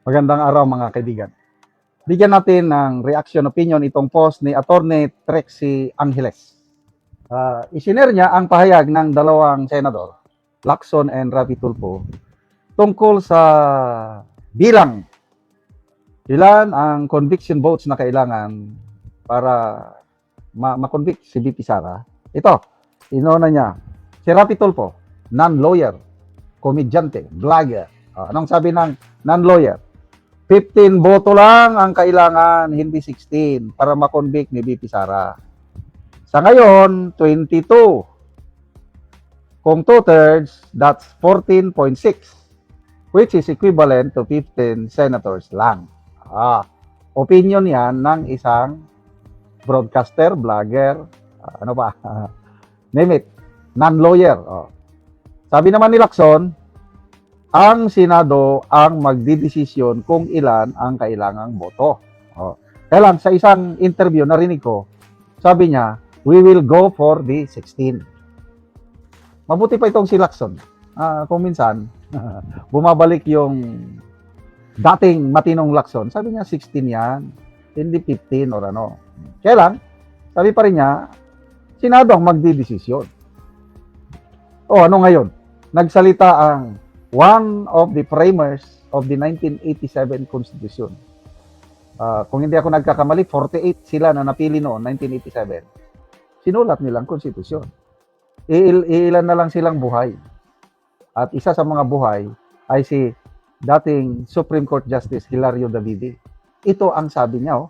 Magandang araw mga kaibigan. Bigyan natin ng reaction opinion itong post ni Attorney Trixie Angeles. Isinare niya ang pahayag ng dalawang senador, Lacson and Rapi Tulfo, tungkol sa bilang ilan ang conviction votes na kailangan para ma-convict si VP Sara. Ito, inuna niya, si Rapi Tulfo, non-lawyer, komedyante, vlogger. Anong sabi ng non-lawyer? 15 boto lang ang kailangan, hindi 16, para ma-convict ni VP Sara. Sa ngayon, 22. Kung 2/3, that's 14.6, which is equivalent to 15 senators lang. Opinion yan ng isang broadcaster, vlogger, ano ba, name it, non-lawyer. Sabi naman ni Lacson, ang Senado ang magdidesisyon kung ilan ang kailangang boto. Kaya lang, sa isang interview narinig ko, sabi niya, we will go for the 16. Mabuti pa itong si Lacson. Kung minsan, bumabalik yung dating matinong Lacson, sabi niya 16 yan, hindi 15 or ano. Kaya lang, sabi pa rin niya, Senado ang magdidesisyon. Ano ngayon? Nagsalita ang one of the framers of the 1987 Constitution. Kung hindi ako nagkakamali, 48 sila na napili noon, 1987. Sinulat nilang konstitusyon. Ilan na lang silang buhay. At isa sa mga buhay ay si dating Supreme Court Justice Hilario Davide. Ito ang sabi niya,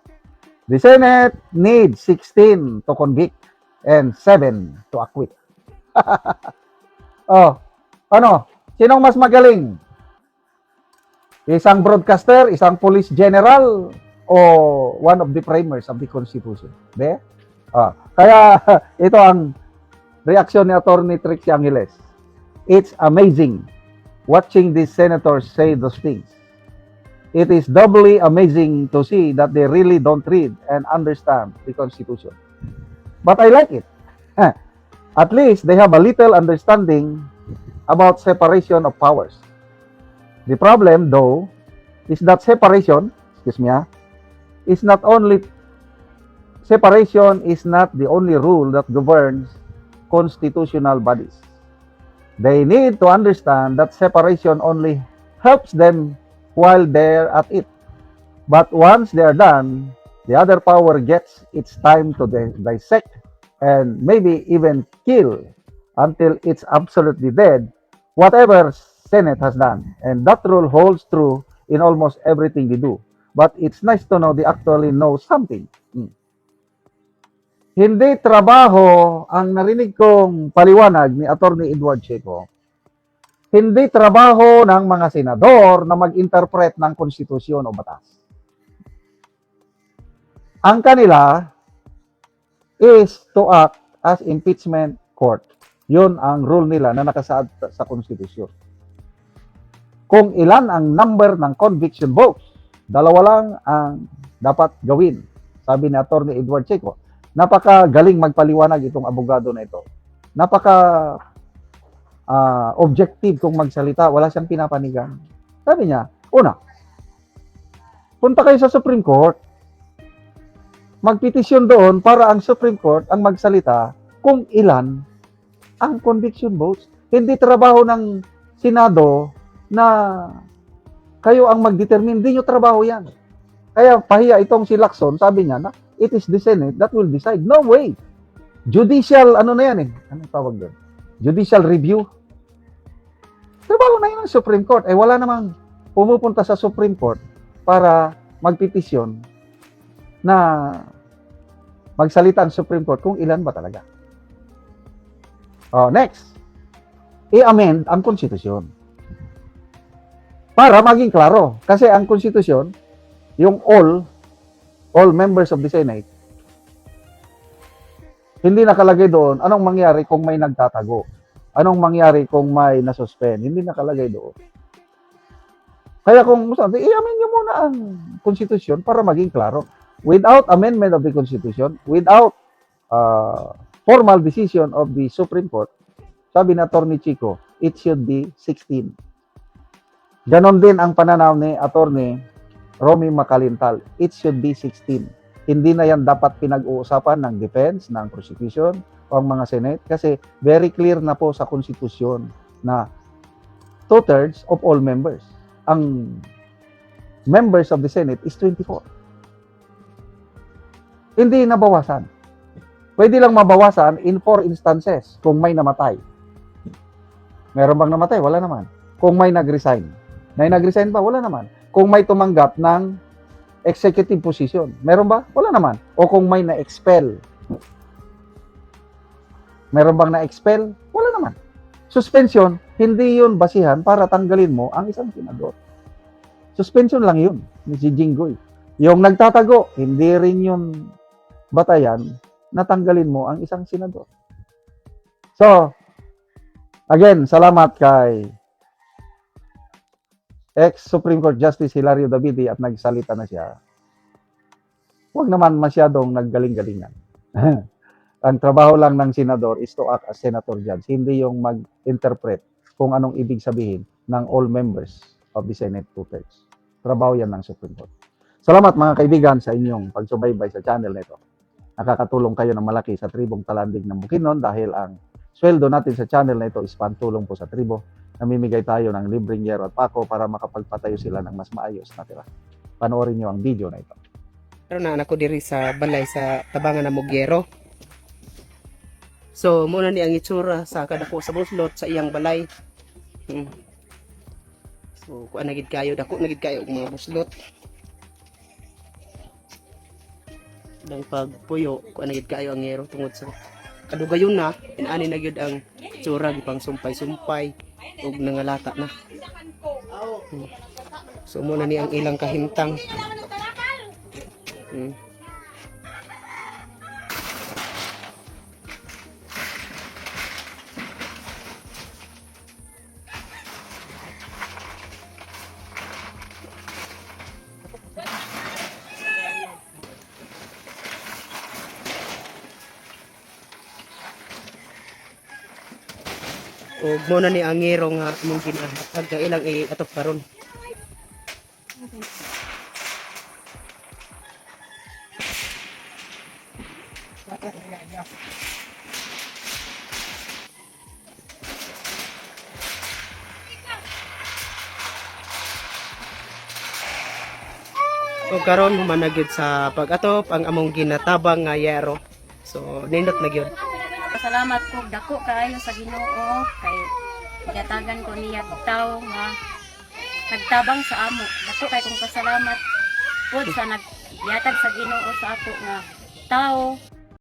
the Senate needs 16 to convict and 7 to acquit. Sinong mas magaling? Isang broadcaster, isang police general, o one of the framers of the Constitution? Kaya ito ang reaksyon ni Attorney Trixie Angeles. It's amazing watching these senators say those things. It is doubly amazing to see that they really don't read and understand the Constitution. But I like it. At least they have a little understanding about separation of powers. The problem, though, is that separation is not the only rule that governs constitutional bodies. They need to understand that separation only helps them while they're at it. But once they are done, the other power gets its time to dissect and maybe even kill until it's absolutely dead, whatever Senate has done. And that rule holds true in almost everything they do. But it's nice to know they actually know something. Hindi trabaho, ang narinig kong paliwanag ni Attorney Edward Checo, hindi trabaho ng mga senador na mag-interpret ng konstitusyon o batas. Ang kanila is to act as impeachment court. Yun ang rule nila na nakasaad sa konstitusyon. Kung ilan ang number ng conviction votes, dalawa lang ang dapat gawin. Sabi ni Attorney Edward Checo, napakagaling magpaliwanag itong abogado na ito. Napaka objective kung magsalita, wala siyang pinapanigan. Sabi niya, una, punta kayo sa Supreme Court, magpetisyon doon para ang Supreme Court ang magsalita kung ilan ang conviction votes. Hindi trabaho ng Senado na kayo ang mag-determine. Hindi nyo trabaho yan. Kaya pahiya itong si Lacson, sabi niya na it is the Senate that will decide. No way. Judicial, ano na yan Anong tawag doon? Judicial review. Trabaho na yun ng Supreme Court. Wala namang pumupunta sa Supreme Court para magpetisyon na magsalita ang Supreme Court kung ilan ba talaga. Next, i-amend ang konstitusyon. Para maging klaro. Kasi ang konstitusyon, yung all members of the Senate, hindi nakalagay doon anong mangyari kung may nagtatago. Anong mangyari kung may nasuspend. Hindi nakalagay doon. Kaya kung i-amend nyo muna ang konstitusyon para maging klaro. Without amendment of the Constitution, without formal decision of the Supreme Court, sabi na Attorney Chico, it should be 16. Ganon din ang pananaw ni Attorney Romy Macalintal. It should be 16. Hindi na yan dapat pinag-uusapan ng defense, ng prosecution, o ang mga Senate kasi very clear na po sa konstitusyon na 2/3 of all members. Ang members of the Senate is 24. Hindi nabawasan. Pwede lang mabawasan in 4 instances kung may namatay. Meron bang namatay? Wala naman. Kung may nag-resign. May nag-resign ba? Wala naman. Kung may tumanggap ng executive position. Meron ba? Wala naman. O kung may na-expel. Meron bang na-expel? Wala naman. Suspension, hindi yun basihan para tanggalin mo ang isang senador. Suspension lang yun, ni si Jinggoy. Yung nagtatago, hindi rin yun batayan na tanggalin mo ang isang senador. So, again, salamat kay ex-Supreme Court Justice Hilario Davide at nagsalita na siya. Huwag naman masyadong naggaling-galingan. Ang trabaho lang ng senador is to act as senator judge, hindi yung mag-interpret kung anong ibig sabihin ng all members of the Senate 2/3. Trabaho yan ng Supreme Court. Salamat mga kaibigan sa inyong pagsubaybay sa channel nito. Nakakatulong kayo ng malaki sa tribong Talandig ng Bukidnon dahil ang sweldo natin sa channel na ito is pantulong po sa tribo. Namimigay tayo ng libreng yero at pako para makapagpatayo sila ng mas maayos na tira. Panoorin nyo ang video na ito. Pero na anak ko diri sa balay sa tabangan ng Mugyero. So muna ni ang itsura sa kadako sa buslot sa iyang balay. So kuan nagid kayo dako nagid kayo og mga buslot. Dang pagpuyo kuan nagid kayo ang yero tungod sa kadugayon na inani na gyud ang itsura gipang sumpay-sumpay ug nangalata na. So muna ni ang ilang kahimtang. O muna ni ang ngero nga mong ginahatag ka ilang atok karon. O karon humanagid sa pag-atop ang among ginatabang nga yero. So nindot na gyud. Salamat ko dako kaayo sa Ginoo kay gatagan ko niya taw nga nagtabang sa amo. Dako kay kong pasalamat pud sa nagyatag sa Ginoo sa ako nga tao